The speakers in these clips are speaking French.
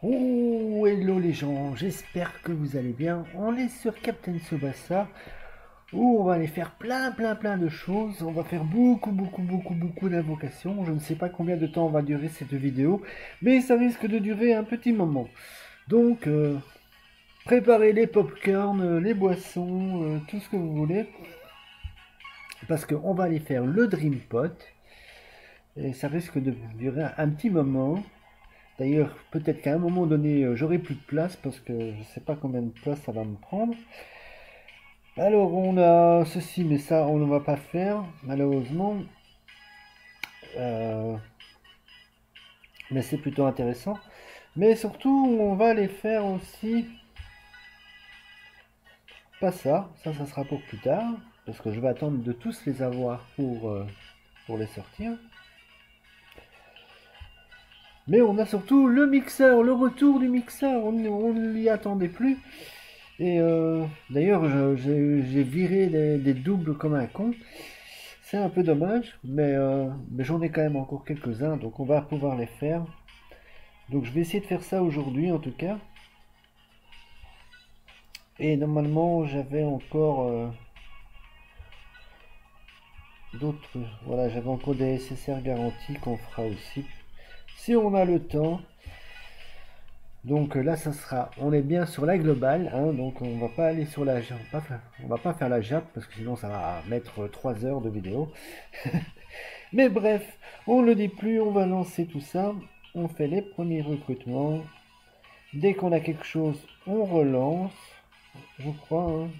Oh, hello les gens, j'espère que vous allez bien. On est sur Captain Tsubasa où on va aller faire plein de choses. On va faire beaucoup d'invocations. Je ne sais pas combien de temps va durer cette vidéo, mais ça risque de durer un petit moment. Donc, préparez les popcorn, les boissons, tout ce que vous voulez. Parce qu'on va aller faire le Dream Pot. Et ça risque de durer un petit moment. D'ailleurs, peut-être qu'à un moment donné, j'aurai plus de place parce que je ne sais pas combien de place ça va me prendre. Alors, on a ceci, mais ça, on ne va pas faire, malheureusement. Euh, mais c'est plutôt intéressant. Mais surtout, on va les faire aussi. Pas ça, ça sera pour plus tard. Parce que je vais attendre de tous les avoir pour les sortir. Mais on a surtout le mixeur, le retour du mixeur. On ne l'y attendait plus. Et d'ailleurs, j'ai viré des doubles comme un con. C'est un peu dommage, mais j'en ai quand même encore quelques-uns, donc on va pouvoir les faire. Donc je vais essayer de faire ça aujourd'hui en tout cas. Et normalement, j'avais encore d'autres. Voilà, j'avais encore des SSR garantis qu'on fera aussi. Si on a le temps. Donc là, ça sera, on est bien sur la globale, hein, donc on va pas aller sur la, on va pas faire la Jap parce que sinon ça va mettre 3 heures de vidéo. Mais bref, on ne le dit plus, on va lancer tout ça. On fait les premiers recrutements. Dès qu'on a quelque chose, on relance. Je crois. Hein.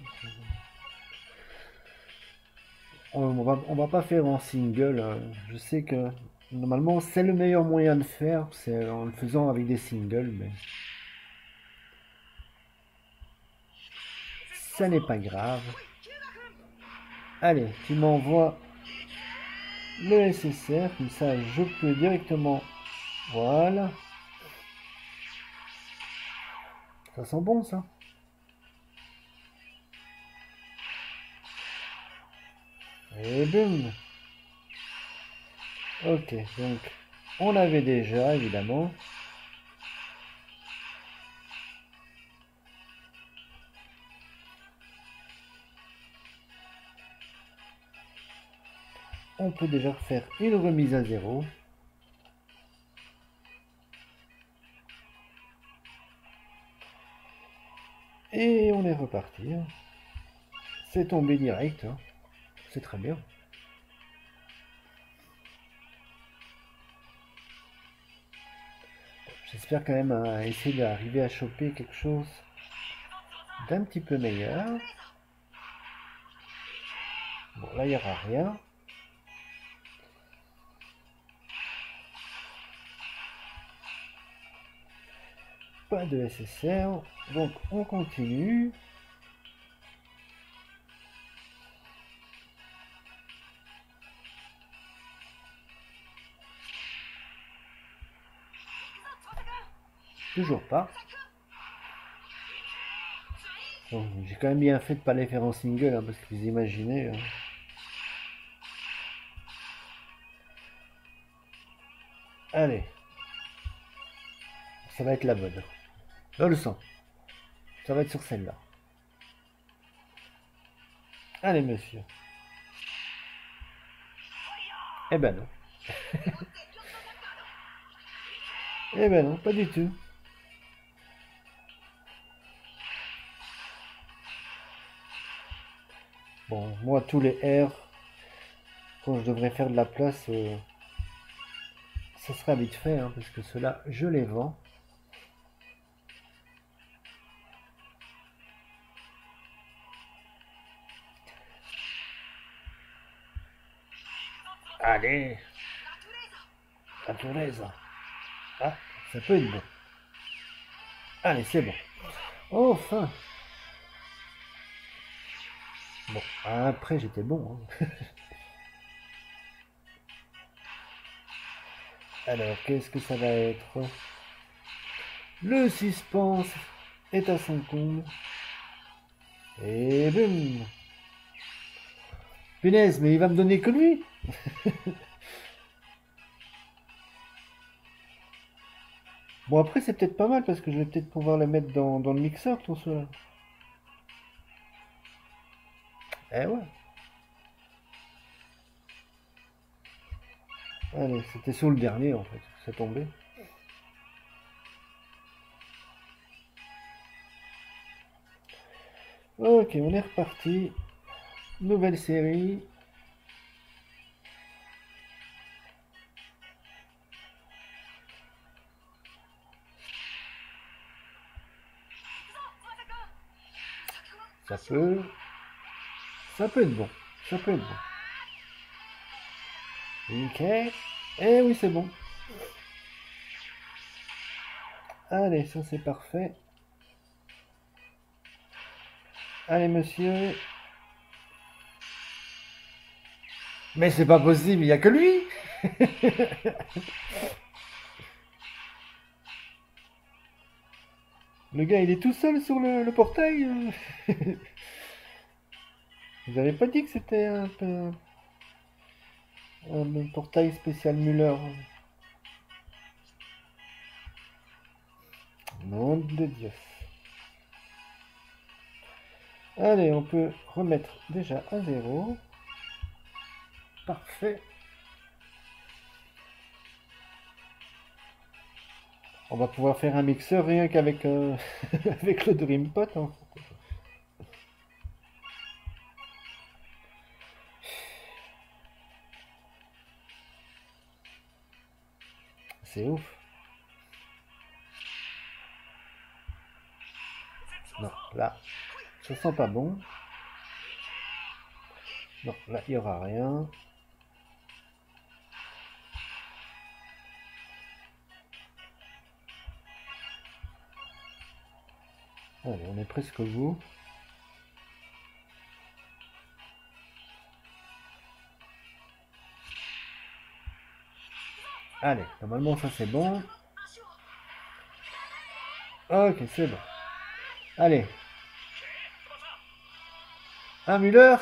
On va pas faire en single. Hein. Je sais que normalement c'est le meilleur moyen de faire, c'est en le faisant avec des singles, mais ça n'est pas grave. Allez, tu m'envoies le SSR, comme ça je peux directement. Voilà. Ça sent bon ça. Et boum. Ok, donc on avait déjà évidemment. On peut déjà faire une remise à zéro. Et on est reparti. C'est tombé direct. Hein. C'est très bien. J'espère quand même essayer d'arriver à choper quelque chose d'un petit peu meilleur. Bon, là, il n'y aura rien. Pas de SSR. Donc, on continue. Toujours pas. Bon, j'ai quand même bien fait de pas les faire en single, hein, parce que vous imaginez. Hein. Allez. Ça va être la bonne. Là, le sang. Ça va être sur celle-là. Allez, monsieur. Eh ben non. Eh ben non, pas du tout. Bon, moi, tous les R, quand je devrais faire de la place, ça sera vite fait, hein, parce que ceux-là, je les vends. Allez. La tournaise. Ah, ça peut être bon. Allez, c'est bon. Enfin. Bon, après j'étais bon. Hein. Alors, qu'est-ce que ça va être? Le suspense est à son comble. Et boum. Punaise, mais il va me donner que lui. Bon, après, c'est peut-être pas mal parce que je vais peut-être pouvoir le mettre dans le mixeur, tout cela. Eh ouais. Allez, c'était sur le dernier en fait. C'est tombé. Ok, on est reparti. Nouvelle série. Ça peut. Ça peut être bon. Ça peut être bon. Ok. Eh oui, c'est bon. Allez, ça c'est parfait. Allez, monsieur. Mais c'est pas possible, il n'y a que lui. Le gars, il est tout seul sur le portail. Vous avez pas dit que c'était un portail spécial Muller? Nom de Dieu. Allez, on peut remettre déjà à zéro. Parfait. On va pouvoir faire un mixeur rien qu'avec avec le Dreampot. Hein. C'est ouf. Non, là, ça sent pas bon. Non, là, il n'y aura rien. Allez, on est presque au bout. Allez, normalement ça c'est bon. Ok, c'est bon. Allez. Un Muller.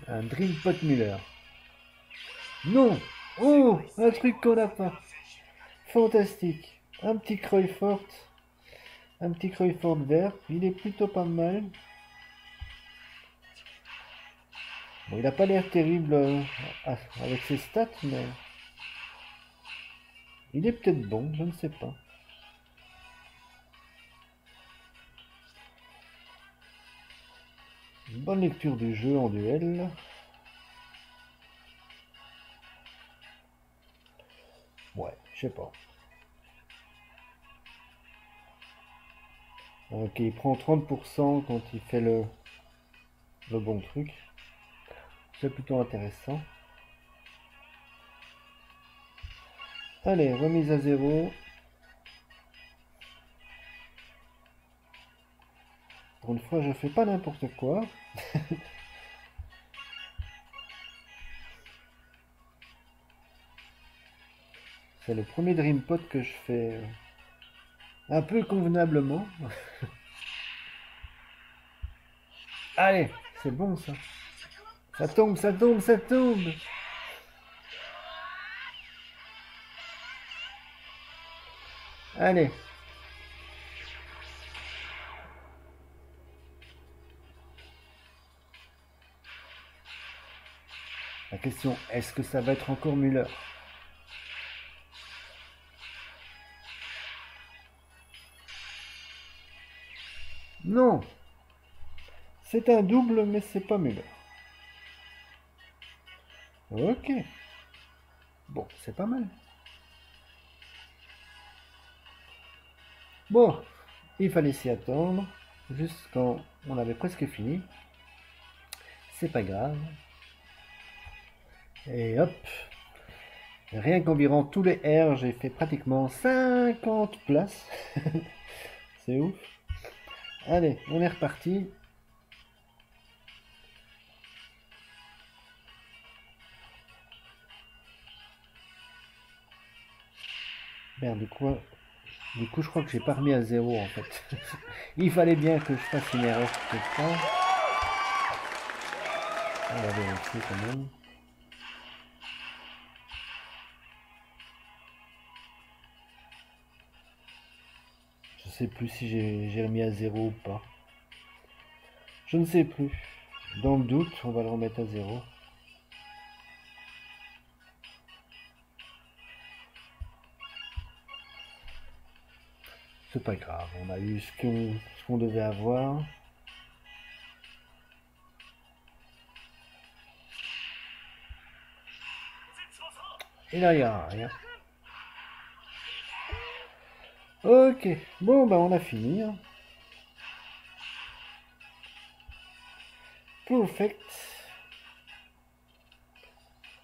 Un Dreampot Muller. Non. Oh, un truc qu'on n'a pas. Fantastique. Un petit Cruyffort. Un petit Cruyffort vert. Il est plutôt pas mal. Bon, il n'a pas l'air terrible avec ses stats, mais il est peut-être bon, je ne sais pas. Une bonne lecture du jeu en duel. Ouais, je sais pas. Ok, il prend 30% quand il fait le bon truc. C'est plutôt intéressant. Allez, remise à zéro. Pour une fois, je fais pas n'importe quoi. C'est le premier Dreampot que je fais un peu convenablement. Allez, c'est bon ça. Ça tombe, ça tombe, ça tombe. Allez. La question, est-ce que ça va être encore Muller? Non. C'est un double, mais c'est pas Muller. Ok. Bon, c'est pas mal. Bon, il fallait s'y attendre. juste quand on avait presque fini. C'est pas grave. Et hop, rien qu'environ tous les R, j'ai fait pratiquement 50 places. C'est ouf. Allez, on est reparti. Merde, du coup, je crois que j'ai pas remis à zéro en fait. Il fallait bien que je fasse une erreur quelque part. On va vérifier quand même. Je sais plus si j'ai remis à zéro ou pas. Je ne sais plus. Dans le doute, on va le remettre à zéro. C'est pas grave, on a eu ce qu'on devait avoir. Et là, il n'y a rien. Ok, bon, bah on a fini. Perfect.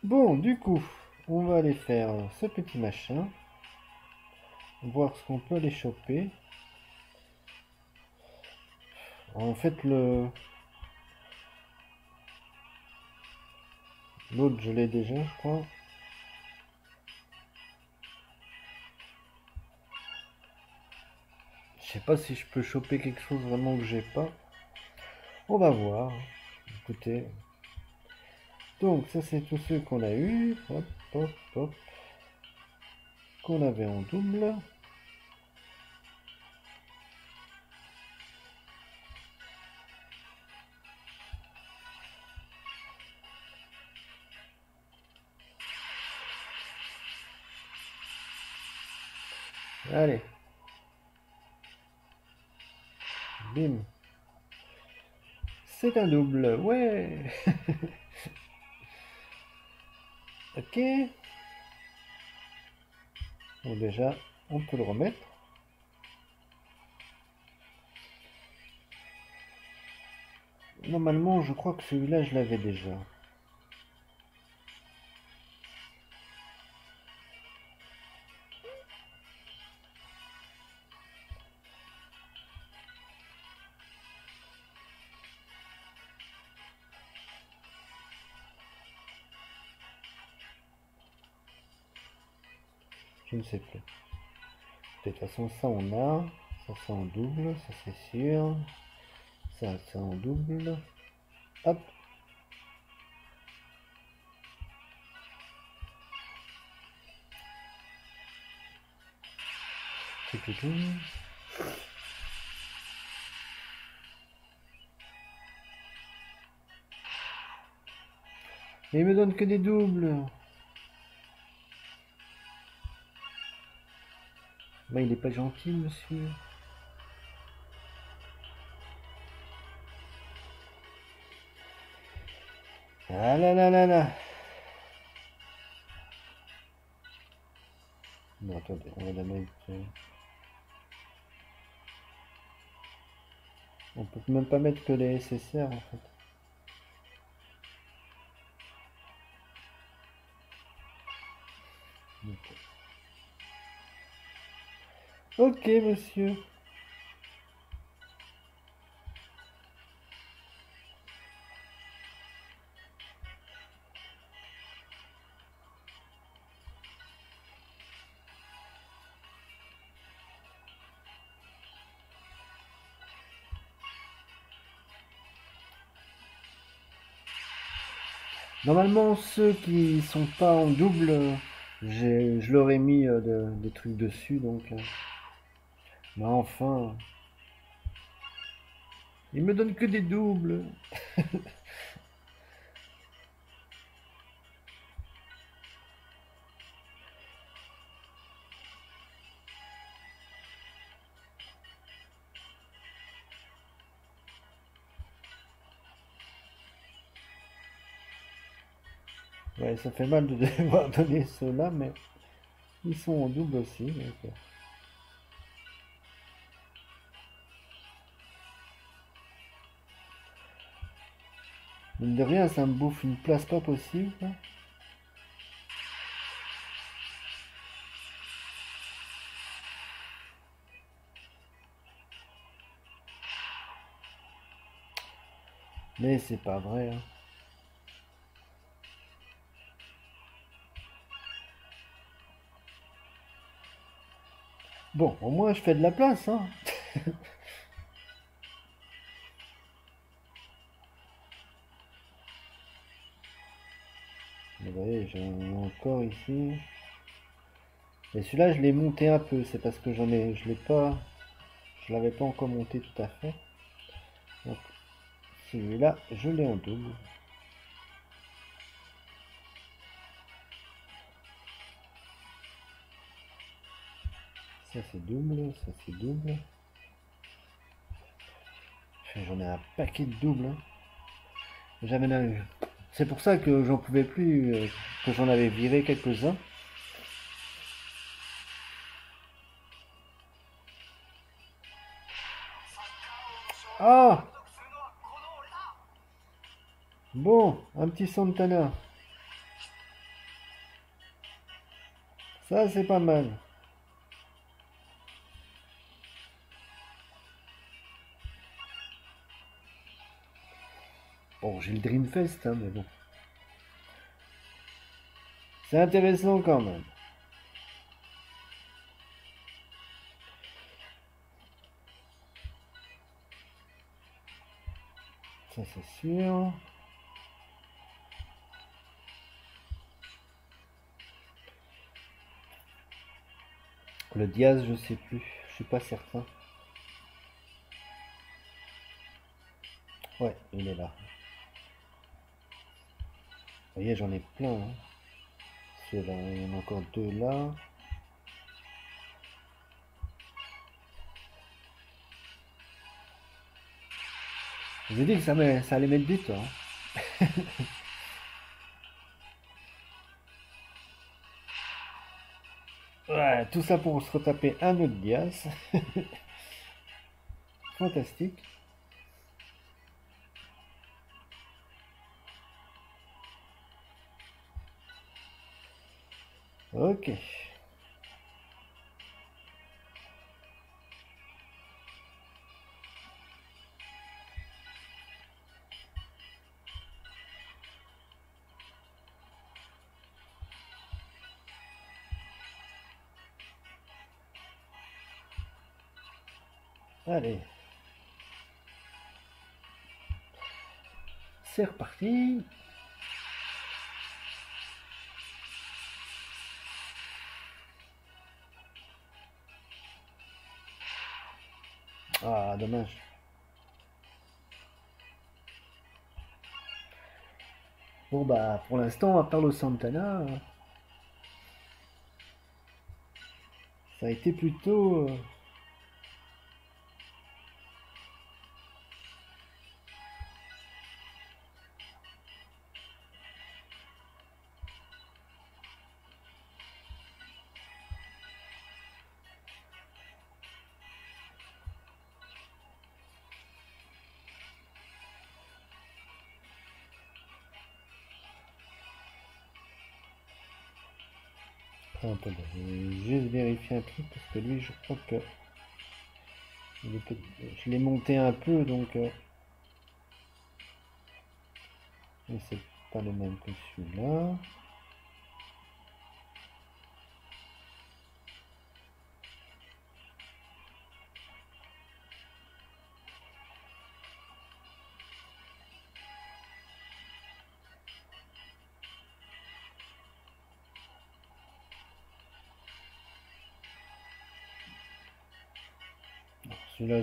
Bon, du coup, on va aller faire ce petit machin. Voir ce qu'on peut aller choper. En fait, l'autre, je l'ai déjà, je crois. Je sais pas si je peux choper quelque chose vraiment que j'ai pas. On va voir. Écoutez. Donc, ça, c'est tous ceux qu'on a eu. Hop, hop, hop. Qu'on avait en double. Allez. Bim. C'est un double. Ouais. Ok. Donc déjà, on peut le remettre. Normalement, je crois que celui-là, je l'avais déjà. Je ne sais plus. De toute façon, ça on a. Ça c'est en double, ça c'est sûr. Ça c'est en double. Hop. C'est tout. Et il me donne que des doubles. Bah, il est pas gentil, monsieur. Ah là là là là. Non, attendez, on va la mettre. On peut même pas mettre que les SSR en fait. Ok, monsieur. Normalement, ceux qui sont pas en double, je leur ai mis des trucs dessus, donc. Mais enfin, il me donne que des doubles. Ouais, ça fait mal de devoir donner ceux-là, mais ils sont en double aussi. Donc. Mine de rien, ça me bouffe une place pas possible. Mais c'est pas vrai, hein. Bon, au moins je fais de la place, hein. Vous voyez, j'en ai encore ici. Et celui-là, je l'ai monté un peu. C'est parce que je l'ai pas, je l'avais pas encore monté tout à fait. Donc celui-là, je l'ai en double. Ça c'est double, ça c'est double. J'en ai un paquet de doubles, hein. Jamais eu. C'est pour ça que j'en pouvais plus, que j'en avais viré quelques-uns. Ah! Bon, un petit Santana. Ça, c'est pas mal. Bon, j'ai le Dreamfest, hein, mais bon. C'est intéressant quand même. Ça, c'est sûr. Le Diaz, je sais plus. Je suis pas certain. Ouais, il est là. Vous voyez, j'en ai plein, hein. Ceux-là, il y en a encore deux là. Je vous ai dit que ça allait mettre du temps. Ouais, tout ça pour se retaper un autre Diaz. Fantastique. Ok. Allez. C'est reparti. Ah, dommage. Bon, bah, pour l'instant, à part le Santana, ça a été plutôt... Attendez, je vais juste vérifier un truc, parce que lui, je crois que... Je l'ai monté un peu, donc... Mais c'est pas le même que celui-là. Celui-là,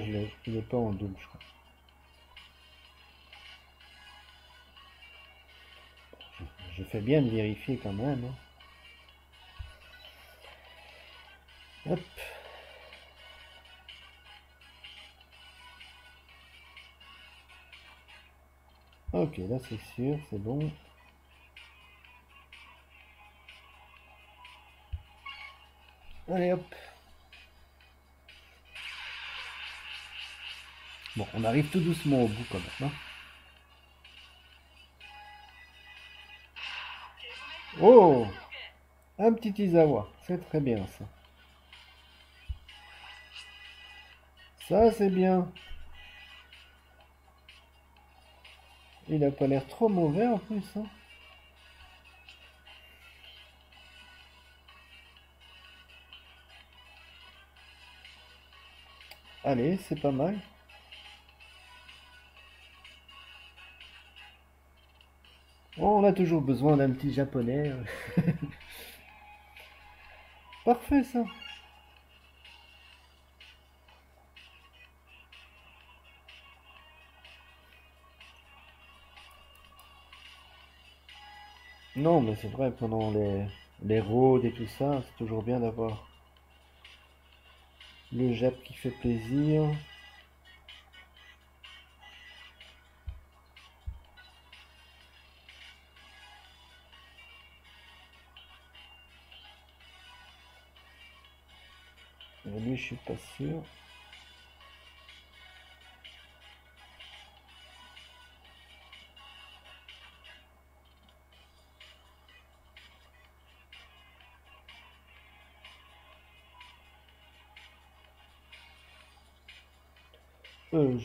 il est pas en double, je crois. Je fais bien de vérifier quand même, hein. Hop. Ok, là c'est sûr, c'est bon. Allez hop. Bon, on arrive tout doucement au bout quand même, hein. Oh, un petit Izawa, c'est très bien ça. Ça c'est bien. Il a pas l'air trop mauvais en plus, hein. Allez, c'est pas mal. Oh, on a toujours besoin d'un petit japonais. Parfait ça. Non, mais c'est vrai, pendant les rôdes et tout ça, c'est toujours bien d'avoir le Jap qui fait plaisir. Mais lui, je suis pas sûr.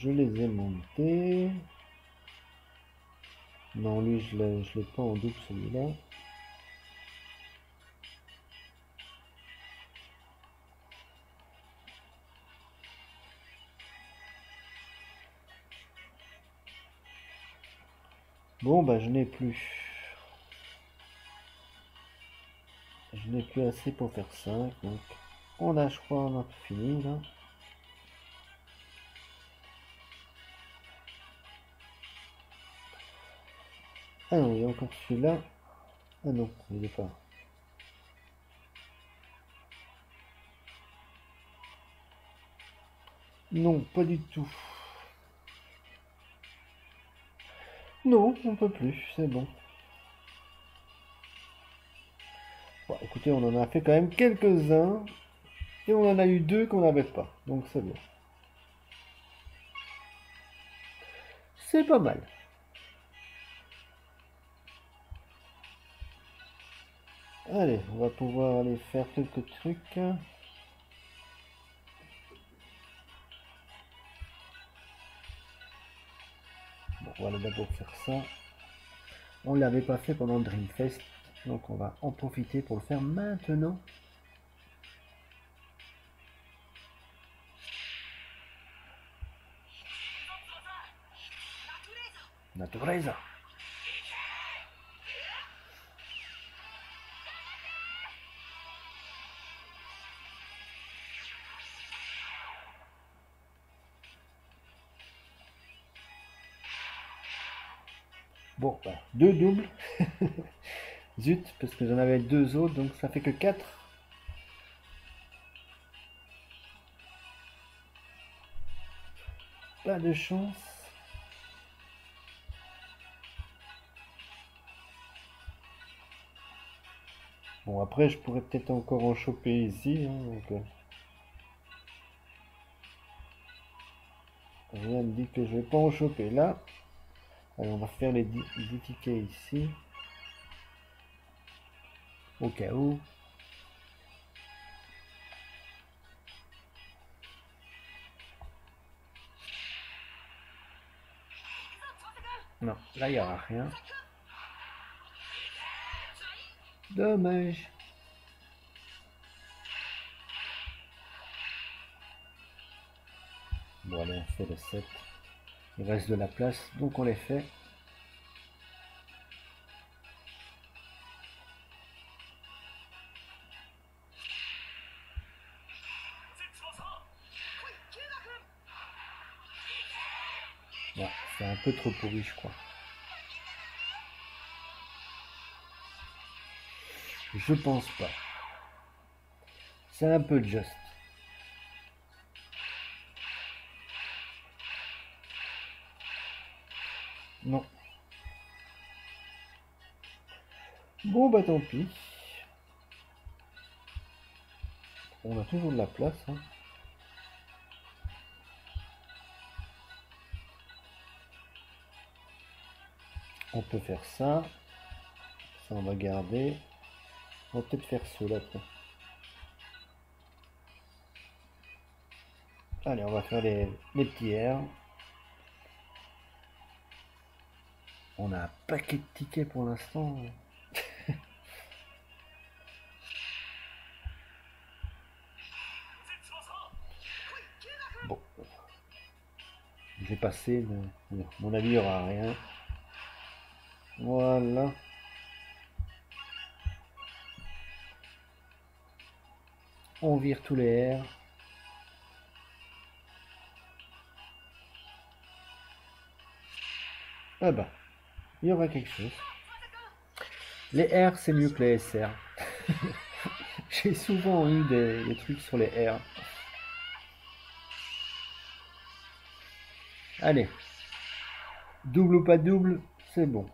Je les ai montés. Non, lui, je l'ai pas en double celui-là. Bon, bah, je n'ai plus. Je n'ai plus assez pour faire 5, donc on a, je crois, on a tout fini là. Ah non, il y a encore celui-là. Ah non, il est pas. Non, pas du tout. Non, on peut plus, c'est bon. Bon, écoutez, on en a fait quand même quelques-uns. Et on en a eu deux qu'on n'avait pas. Donc c'est bien. C'est pas mal. Allez, on va pouvoir aller faire quelques trucs. Bon, on va aller d'abord faire ça. On ne l'avait pas fait pendant le Dreamfest. Donc on va en profiter pour le faire maintenant. Natureza. Bon, bah, deux doubles. Zut, parce que j'en avais deux autres, donc ça fait que 4. Pas de chance. Bon, après, je pourrais peut-être encore en choper ici, hein, donc, rien ne dit que je vais pas en choper là. Allez, on va faire les 10 tickets ici. Au cas où. Non, là, il n'y aura rien. Dommage. Bon, allez, on fait le 7. Il reste de la place, donc on les fait. Bon, c'est un peu trop pourri, je crois. Je pense pas. C'est un peu juste. Non. Bon, bah tant pis. On a toujours de la place, hein. On peut faire ça. Ça, on va garder. On va peut-être faire ceux-là après. Allez, on va faire les petits R. On a un paquet de tickets pour l'instant. Bon. Je vais passer, mais mon avis, il n'y aura rien. Voilà. On vire tous les R. Ah bah, il y aura quelque chose. Les R, c'est mieux que les SR. J'ai souvent eu des trucs sur les R. Allez. Double ou pas double, c'est bon.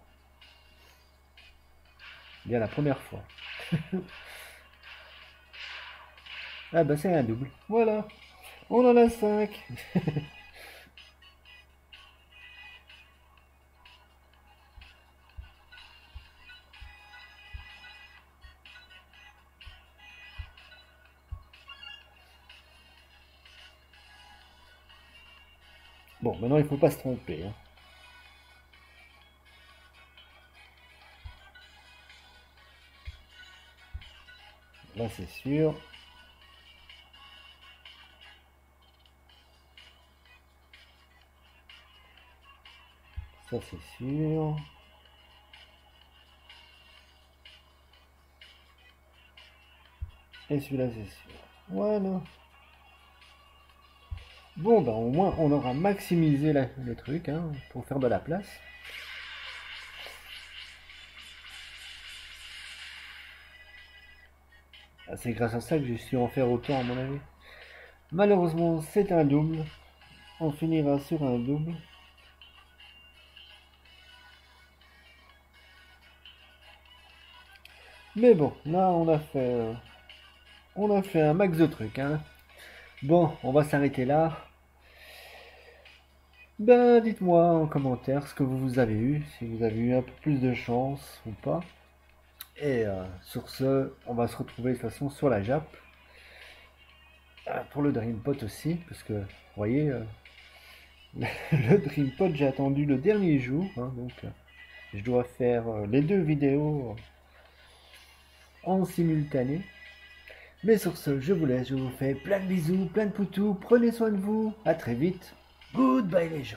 Bien la première fois. Ah bah c'est un double. Voilà. On en a 5. Bon, maintenant il faut pas se tromper. Hein. Là c'est sûr. Ça c'est sûr. Et celui-là c'est sûr. Voilà. Bon bah au moins on aura maximisé les trucs hein, pour faire de la place. Ah, c'est grâce à ça que j'ai su en faire autant à mon avis. Malheureusement c'est un double. On finira sur un double. Mais bon, là on a fait un max de trucs. Hein. Bon, on va s'arrêter là. Ben, dites-moi en commentaire ce que vous avez eu, si vous avez eu un peu plus de chance ou pas. Et sur ce, on va se retrouver de toute façon sur la Jap. Pour le Dreampot aussi, parce que, vous voyez, le Dreampot, j'ai attendu le dernier jour. Hein, donc, je dois faire les deux vidéos en simultané. Mais sur ce, je vous laisse, je vous fais plein de bisous, plein de poutous, prenez soin de vous, à très vite, goodbye les gens.